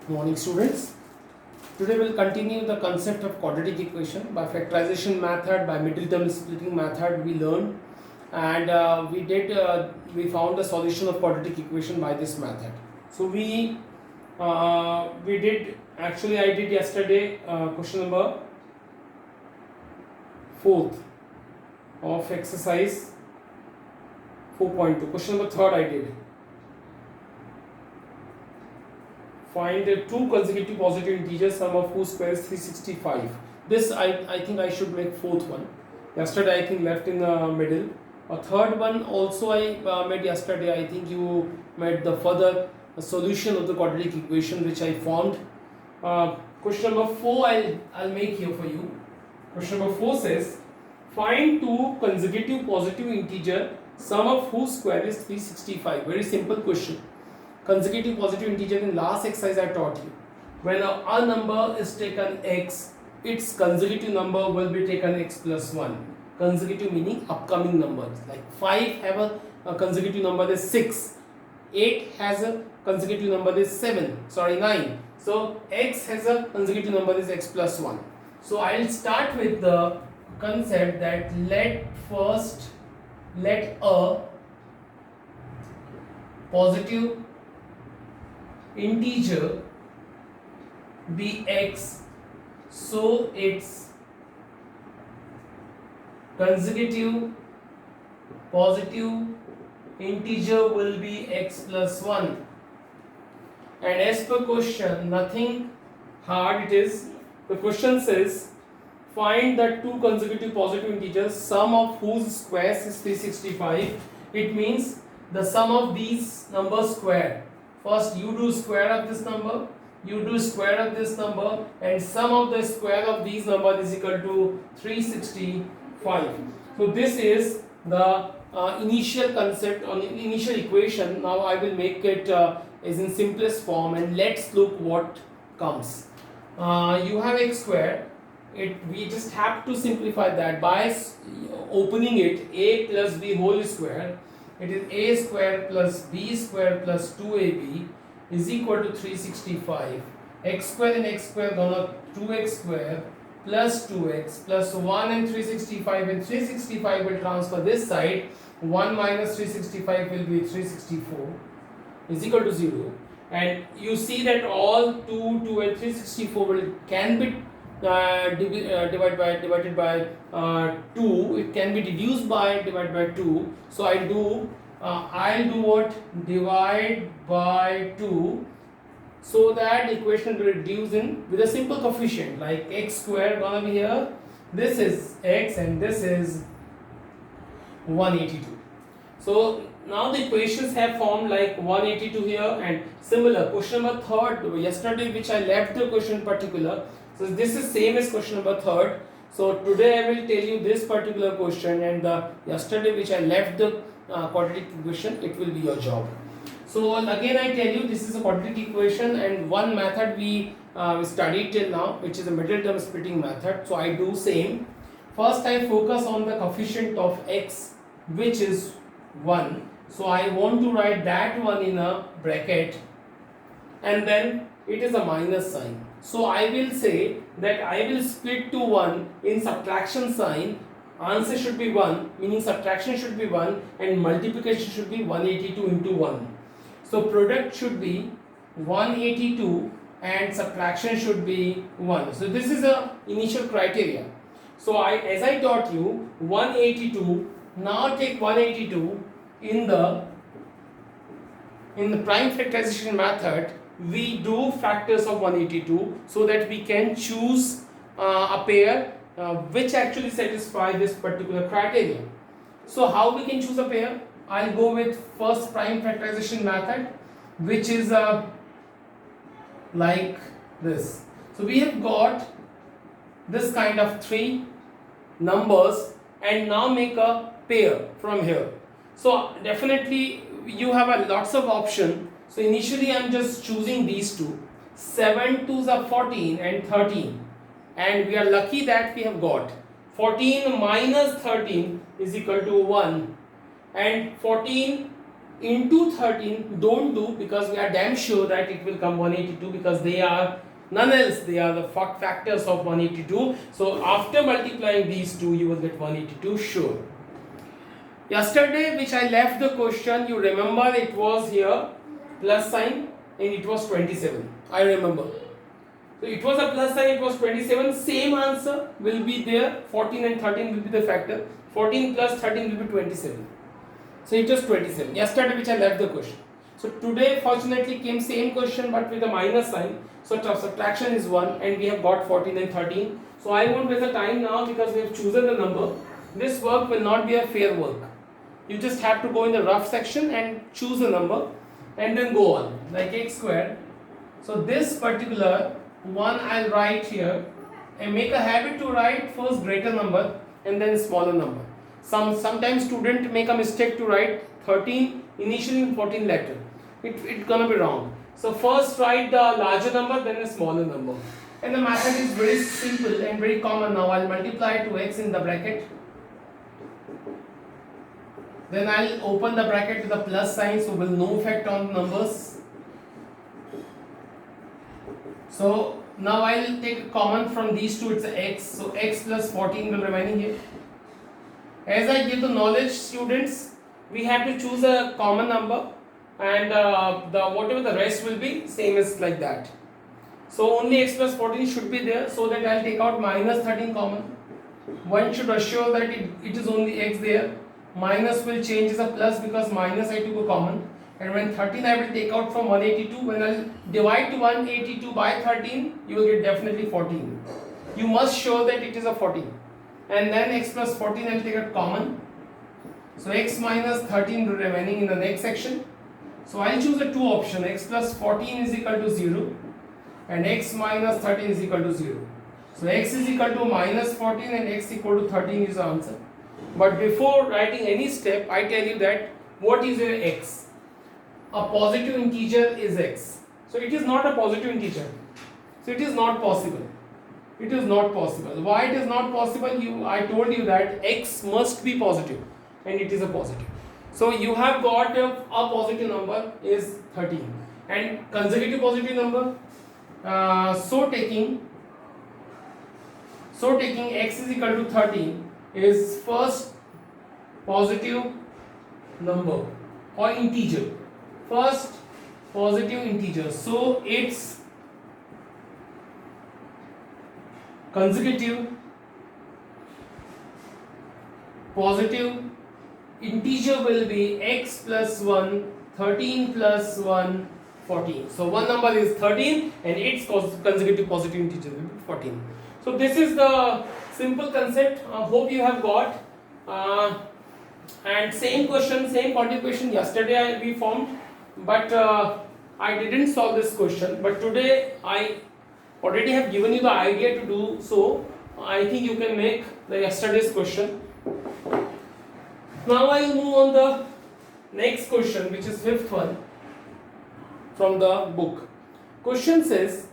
Good morning, students. Today we'll continue the concept of quadratic equation by factorization method, by middle term splitting method we learned, and we found the solution of quadratic equation by this method. So we did actually I did yesterday question number 4th of exercise 4.2. Question number 3rd I did. Find the two consecutive positive integers, sum of whose square is 365. This I think I should make fourth one. Yesterday I think left in the middle. A third one also I made yesterday. I think you made the further solution of the quadratic equation which I formed. Question number 4 I'll make here for you. Question number 4 says find two consecutive positive integer, sum of whose square is 365. Very simple question. Consecutive positive integer, in last exercise I taught you, when a number is taken x, its consecutive number will be taken x plus 1. Consecutive meaning upcoming numbers, like 5 have a consecutive number is 6, 8 has a consecutive number is 9. So x has a consecutive number is x plus 1. So I'll start with the concept that let a positive integer be x, so its consecutive positive integer will be x plus 1. And as per question, nothing hard it is. The question says find the two consecutive positive integers, sum of whose squares is 365. It means the sum of these numbers square. First you do square of this number, you do square of this number, and sum of the square of these numbers is equal to 365. So this is the initial concept on initial equation. Now I will make it as in simplest form, and let's look what comes. You have x square. We just have to simplify that by opening it a plus b whole square. It is a square plus b square plus 2ab is equal to 365. X square and x square gonna 2x square plus 2x plus 1 and 365, and 365 will transfer this side. 1 minus 365 will be 364 is equal to 0. And you see that all 2 and 364 can be divided by 2. It can be reduced by divided by 2. So I'll do what? Divide by 2, so that the equation will reduce in with a simple coefficient, like x square gonna be here. This is x and this is 182. So now the equations have formed like 182 here, and similar question number 3rd yesterday which I left the question particular. So this is same as question number 3rd. So today I will tell you this particular question, and the yesterday which I left the quadratic equation, it will be your job. So again I tell you, this is a quadratic equation, and one method we studied till now, which is a middle term splitting method. So I do same. First I focus on the coefficient of x, which is 1. So I want to write that one in a bracket, and then it is a minus sign. So I will say that I will split to 1 in subtraction sign. Answer should be 1, meaning subtraction should be 1, and multiplication should be 182 into 1. So product should be 182 and subtraction should be 1. So this is a initial criteria. So as I taught you, 182, now take 182 in the prime factorization method. We do factors of 182 so that we can choose a pair which actually satisfy this particular criteria. So how we can choose a pair? I'll go with first prime factorization method, which is like this. So we have got this kind of 3 numbers, and now make a pair from here. So definitely you have a lots of option. So initially I am just choosing these two. 7 2s are 14 and 13, and we are lucky that we have got 14 minus 13 is equal to 1, and 14 into 13 don't do, because we are damn sure that it will come 182, because they are none else, they are the factors of 182. So after multiplying these two you will get 182 sure. Yesterday which I left the question, you remember it was here plus sign and it was 27. I remember. So it was a plus sign, it was 27. Same answer will be there. 14 and 13 will be the factor. 14 plus 13 will be 27. So it was 27. Yesterday which I left the question. So today fortunately came same question but with a minus sign. So subtraction is 1 and we have got 14 and 13. So I won't waste the time now because we have chosen the number. This work will not be a fair work. You just have to go in the rough section and choose a number and then go on like x squared. So this particular one I'll write here and make a habit to write first greater number and then smaller number. Sometimes student make a mistake to write 13 initially and 14 later. It's gonna be wrong. So first write the larger number then a smaller number. And the method is very simple and very common now. I'll multiply 2x in the bracket. Then I'll open the bracket with a plus sign, so will no effect on numbers. So now I'll take a common from these two, it's a x. So x plus 14 will remain here. As I give the knowledge, students, we have to choose a common number and the whatever the rest will be same as like that. So only x plus 14 should be there, so that I'll take out minus 13 common. One should assure that it is only x there. Minus will change as a plus because minus I took a common, and when 13 I will take out from 182. When I will divide to 182 by 13, you will get definitely 14. You must show that it is a 14, and then x plus 14 I will take a common. So x minus 13 remaining in the next section. So I will choose the two option, x plus 14 is equal to 0 and x minus 13 is equal to 0. So x is equal to minus 14 and x equal to 13 is the answer. But before writing any step, I tell you that what is your x? A positive integer is x. So it is not a positive integer. So it is not possible. It is not possible. Why it is not possible? I told you that x must be positive, and it is a positive. So you have got a positive number is 13 and consecutive positive number. So taking x is equal to 13 is first positive number or integer. First positive integer. So its consecutive positive integer will be x plus 1, 13 plus 1, 14. So one number is 13 and its consecutive positive integer will be 14. So this is the simple concept. Hope you have got. And same question, same quantity question yesterday we formed, but I didn't solve this question. But today I already have given you the idea to do so. I think you can make the yesterday's question. Now I will move on the next question, which is fifth one from the book. Question says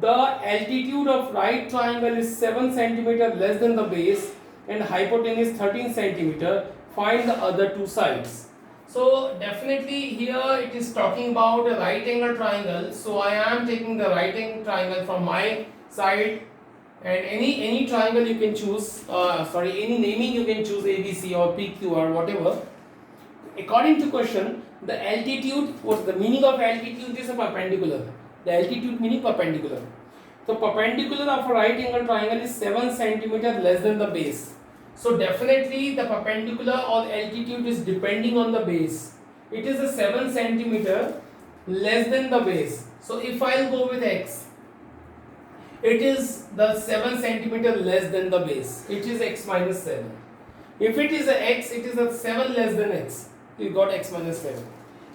the altitude of right triangle is 7 cm less than the base and hypotenuse 13 cm. Find the other two sides. So definitely here it is talking about a right angle triangle. So I am taking the right angle triangle from my side, and any triangle you can choose. Any naming you can choose, ABC or PQ or whatever. According to question, the altitude, what's the meaning of altitude? Is a perpendicular. The altitude meaning perpendicular. So perpendicular of a right angle triangle is 7 cm less than the base. So definitely the perpendicular or altitude is depending on the base. It is a 7 cm less than the base. So if I'll go with x, it is the 7 cm less than the base. It is x minus 7. If it is a x, it is a 7 less than x. You got x minus 7.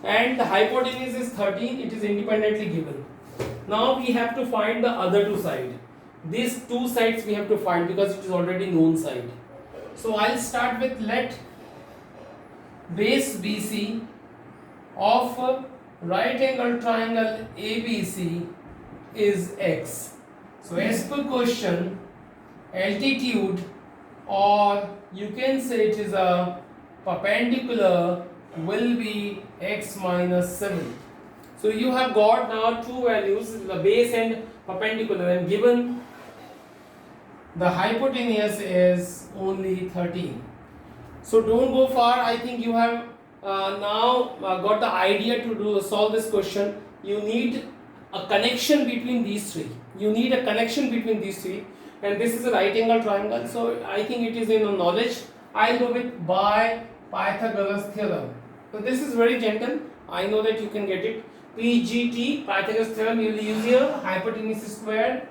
And the hypotenuse is 13. It is independently given. Now we have to find the other two sides. These two sides we have to find because it is already known side. So I'll start with let base BC of a right angle triangle ABC is x. So as per question, altitude, or you can say it is a perpendicular will be x minus 7. So you have got now two values, the base and perpendicular, and given the hypotenuse is only 13. So don't go far. I think you have now got the idea to solve this question. You need a connection between these three. You need a connection between these three, and this is a right angle triangle. So I think it is in the knowledge. I'll go with by Pythagoras theorem. So this is very gentle. I know that you can get it. PGT, Pythagoras theorem, you will use here hypotenuse square,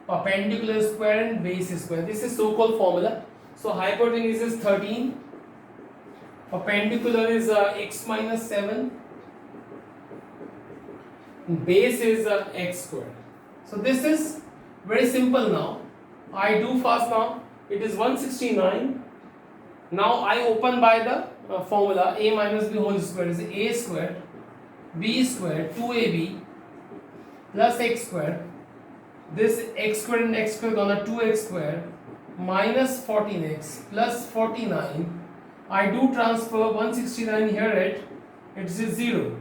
perpendicular square, and base square. This is so-called formula. So hypotenuse is 13, perpendicular is x minus 7, base is x square. So this is very simple now. I do fast now. It is 169. Now I open by the formula a minus b whole square is a square b square 2ab plus x square. This x square and x square gonna 2x square minus 14x plus 49. I do transfer 169 here, it's 0.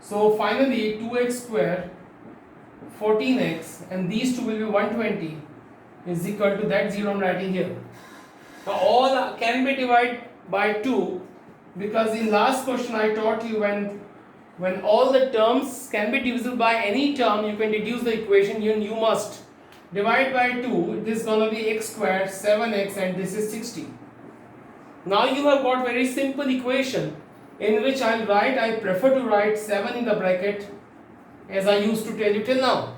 So finally 2x square 14x and these two will be 120 is equal to that 0 I'm writing here. Now all can be divided by 2 because in last question I taught you when all the terms can be divisible by any term, you can deduce the equation. You must divide by 2. This is going to be x squared 7x and this is 60. Now you have got very simple equation in which I prefer to write 7 in the bracket as I used to tell you till now.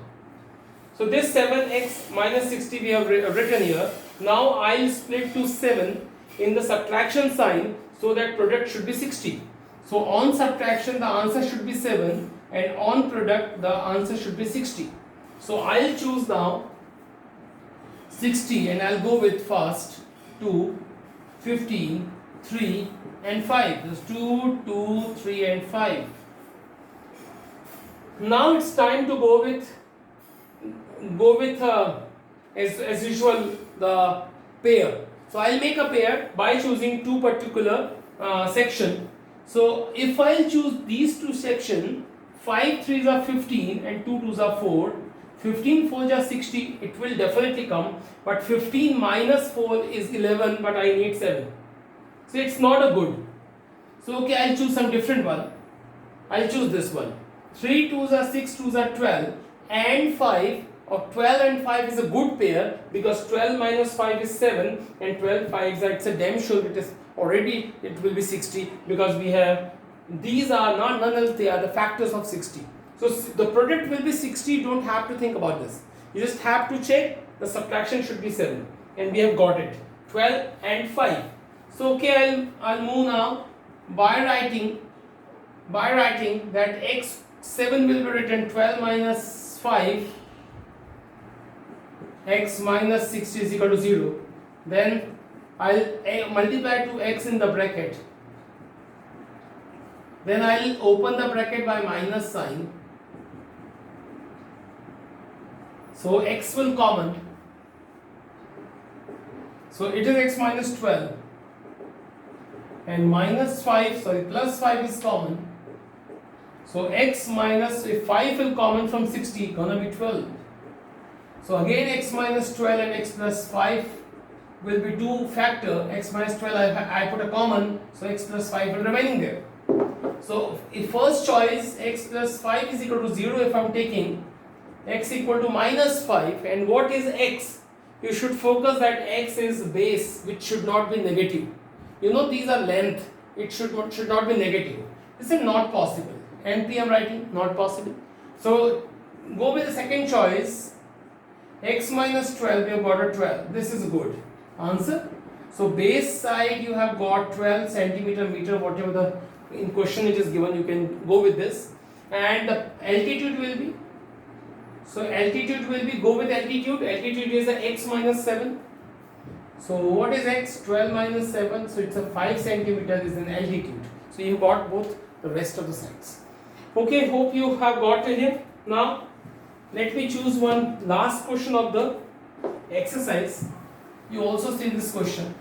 So this 7x minus 60 we have written here. Now I'll split to 7 in the subtraction sign so that product should be 60. So on subtraction the answer should be 7 and on product the answer should be 60. So I'll choose now 60 and I'll go with first 2, 15, 3 and 5. There's 2, 2, 3 and 5. Now it's time to go with as usual the pair. So I'll make a pair by choosing two particular section. So if I'll choose these two section, 5 3s are 15 and 2 2s are 4. 15 4s are 60, it will definitely come, but 15 minus 4 is 11, but I need 7. So it's not a good. So okay, I'll choose some different one. I'll choose this one. 3 2s are 6, 2s are 12 and 5, or 12 and 5 is a good pair because 12 minus 5 is 7 and 12 5s are, it's a damn sure it is already it will be 60 because we have these are not none else, they are the factors of 60. So the product will be 60, you don't have to think about this. You just have to check the subtraction should be 7 and we have got it 12 and 5. So okay, I'll move now by writing that x7 will be written 12 minus 5 x minus 60 is equal to 0. Then I'll multiply to x in the bracket. Then I'll open the bracket by minus sign. So x will common. So it is x minus 12. And minus 5, plus 5 is common. So x minus, if 5 will common from 60, gonna be 12. So again x minus 12 and x plus 5 will be two factor. X minus 12 I put a common, so x plus 5 will remaining there. So if first choice x plus 5 is equal to 0, if I am taking x equal to minus 5, and what is x? You should focus that x is base, which should not be negative. You know these are length, it should not be negative. This is not possible. NP I am writing, not possible. So go with the second choice, x minus 12, we have got a 12. This is a good answer. So base side you have got 12 centimeter, meter, whatever the in question it is given, you can go with this. And the altitude will be, so altitude will be, go with altitude. Altitude is a x minus 7. So what is x? 12 minus 7, so it's a 5 centimeter is an altitude. So you got both the rest of the sides. Okay, hope you have got it here. Now let me choose one last question of the exercise. You also see this question.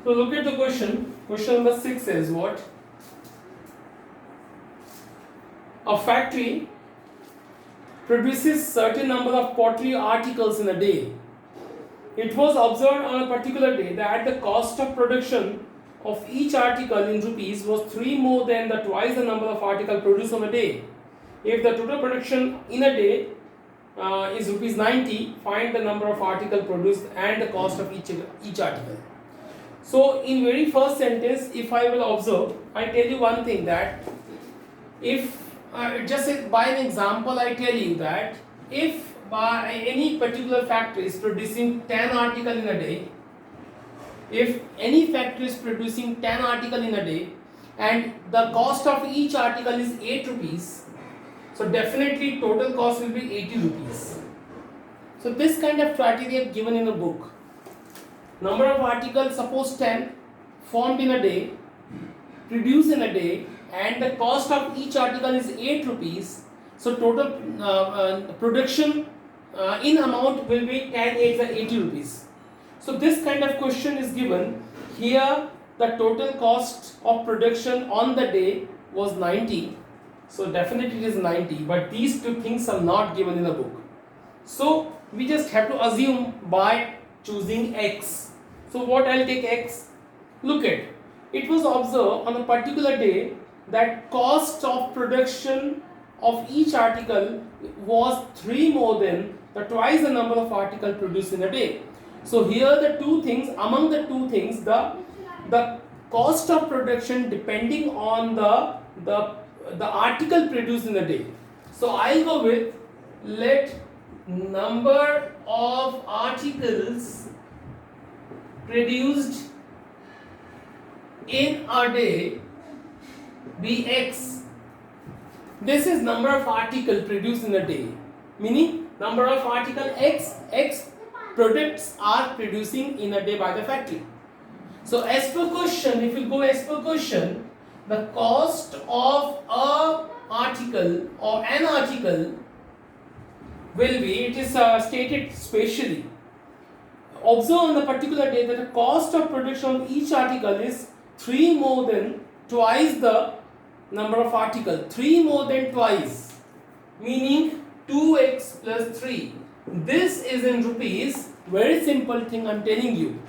So look at the question. Question number 6 says what? A factory produces certain number of pottery articles in a day. It was observed on a particular day that the cost of production of each article in rupees was 3 more than the twice the number of articles produced on a day. If the total production in a day is rupees 90, find the number of articles produced and the cost of each article. So in very first sentence, if I will observe, I tell you one thing, that if just by an example I tell you that if by any particular factory is producing 10 articles in a day, if any factory is producing 10 articles in a day and the cost of each article is 8 rupees, so definitely total cost will be 80 rupees. So this kind of criteria given in the book. Number of articles, suppose 10, formed in a day, produced in a day, and the cost of each article is 8 rupees. So total production in amount will be 10 8 80 rupees. So this kind of question is given. Here the total cost of production on the day was 90. So definitely it is 90, but these two things are not given in the book. So we just have to assume by choosing X. So what I'll take X? Look at, it was observed on a particular day that cost of production of each article was 3 more than the twice the number of articles produced in a day. So here the two things, among the two things, the cost of production depending on the article produced in a day. So I'll go with, let number of articles produced in a day be X. This is number of articles produced in a day, meaning number of article X products are producing in a day by the factory. So as per question, if you go as per question, the cost of a article or an article will be, it is stated specially, observe on the particular day that the cost of production of each article is 3 more than twice the number of articles. 3 more than twice, meaning 2x plus 3. This is in rupees. Very simple thing I'm telling you.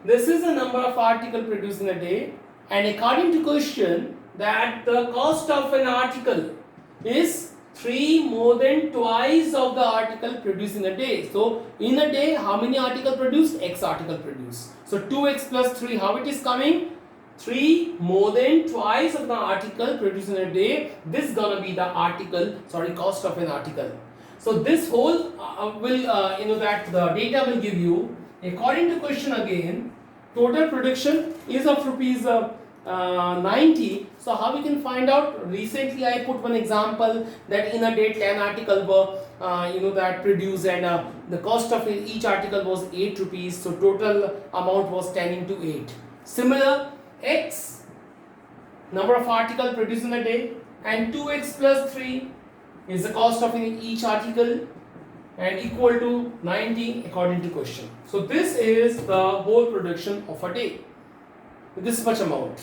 This is the number of articles produced in a day, and according to question that the cost of an article is 3 more than twice of the article produced in a day. So in a day, how many articles produced? X article produced. So 2x plus 3, how it is coming? 3 more than twice of the article produced in a day. This is gonna be the cost of an article. So this whole that the data will give you, according to question again, total production is of rupees 90. So how we can find out? Recently I put one example that in a day 10 articles were that produced, and the cost of each article was 8 rupees. So total amount was 10 into 8. Similar, X, number of articles produced in a day, and 2x plus 3 is the cost of each article, and equal to 90 according to question. So this is the whole production of a day, this much amount.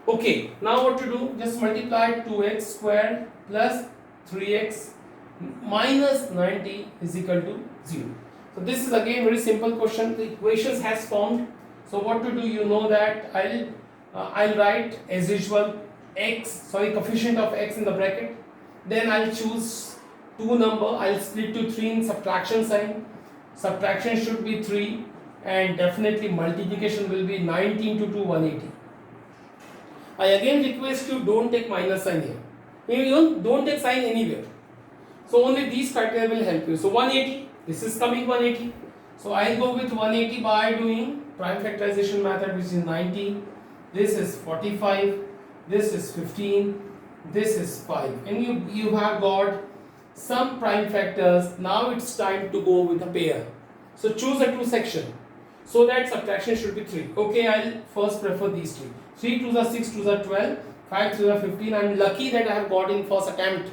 Okay, now what to do? Just multiply 2x square plus 3x minus 90 is equal to 0. So this is again very simple question. The equations has formed. So what to do? You know that I'll write as usual coefficient of x in the bracket. Then I'll choose two number. I'll split to 3 in subtraction sign. Subtraction should be 3, and definitely multiplication will be 90 into 2, 180. I again request you, don't take minus sign here. You don't take sign anywhere. So only these criteria will help you. So 180, this is coming 180. So I'll go with 180 by doing prime factorization method, which is 90. This is 45. This is 15. This is 5. And you have got some prime factors. Now it's time to go with a pair. So choose a 2 section, so that subtraction should be 3. Okay, I'll first prefer these 3. 3 2s are 6, 2s are 12, 5 3s are 15. I'm lucky that I have got in first attempt.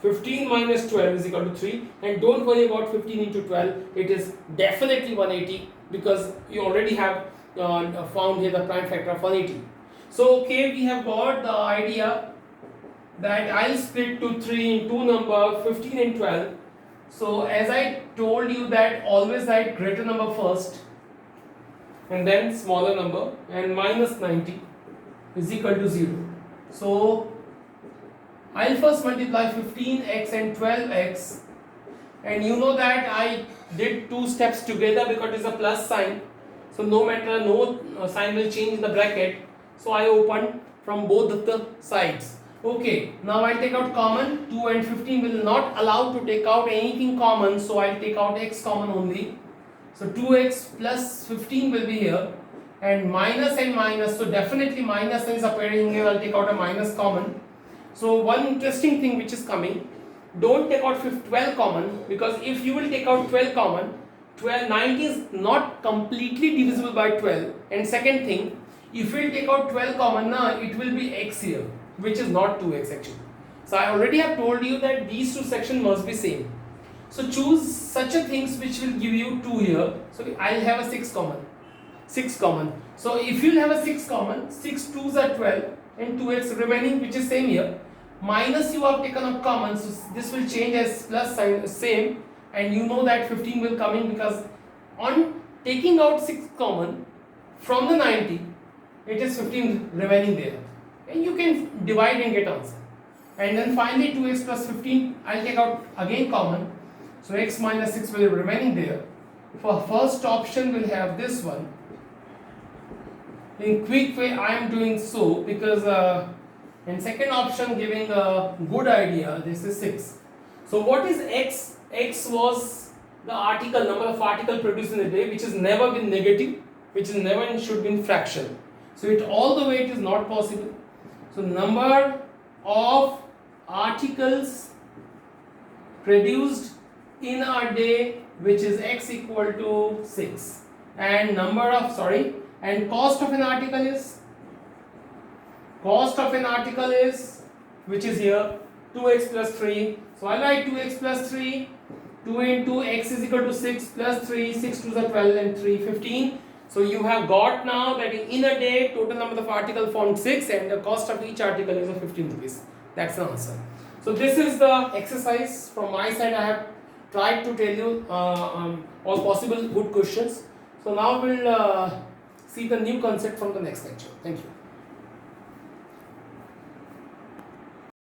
15 minus 12 is equal to 3, and don't worry about 15 into 12. It is definitely 180, because you already have found here the prime factor of 180. So okay, we have got the idea that I'll split to 3 in two number 15 and 12. So as I told you that always write greater number first and then smaller number, and minus 90 is equal to 0. So I'll first multiply 15x and 12x, and you know that I did two steps together because it's a plus sign, so no matter, no sign will change in the bracket, so I opened from both of the sides. Okay, now I'll take out common. 2 and 15 will not allow to take out anything common, so I'll take out x common only. So 2x plus 15 will be here, and minus and minus, so definitely minus is appearing here. I'll take out a minus common. So one interesting thing which is coming, don't take out 12 common, because if you will take out 12 common, 90 is not completely divisible by 12. And second thing, if you will take out 12 common, now it will be x here, which is not 2x actually. So I already have told you that these two sections must be same. So choose such a things which will give you 2 here. So I'll have a 6 common. 6 common. So if you'll have a 6 common, 6 2s are 12 and 2x remaining, which is same here. Minus you have taken up common, so this will change as plus sign, same, and you know that 15 will come in, because on taking out 6 common from the 90, it is 15 remaining there, and you can divide and get answer. And then finally 2x plus 15, I'll take out again common, so x minus 6 will be remaining there. For first option we'll have this one. In quick way I am doing so because in second option giving a good idea, this is 6. So what is x? X was the article, number of article produced in a day, which has never been negative, which is never and should be in fraction. So it all the way it is not possible. So number of articles produced in a day, which is x equal to 6, and and cost of an article is which is here 2x plus 3. So I write 2x plus 3, 2 into x is equal to 6 plus 3, 6 2s are 12 and 3 15. So you have got now that in a day total number of articles found 6 and the cost of each article is 15 rupees. That's the answer. So this is the exercise from my side. I have tried to tell you all possible good questions. So now we'll see the new concept from the next lecture. Thank you.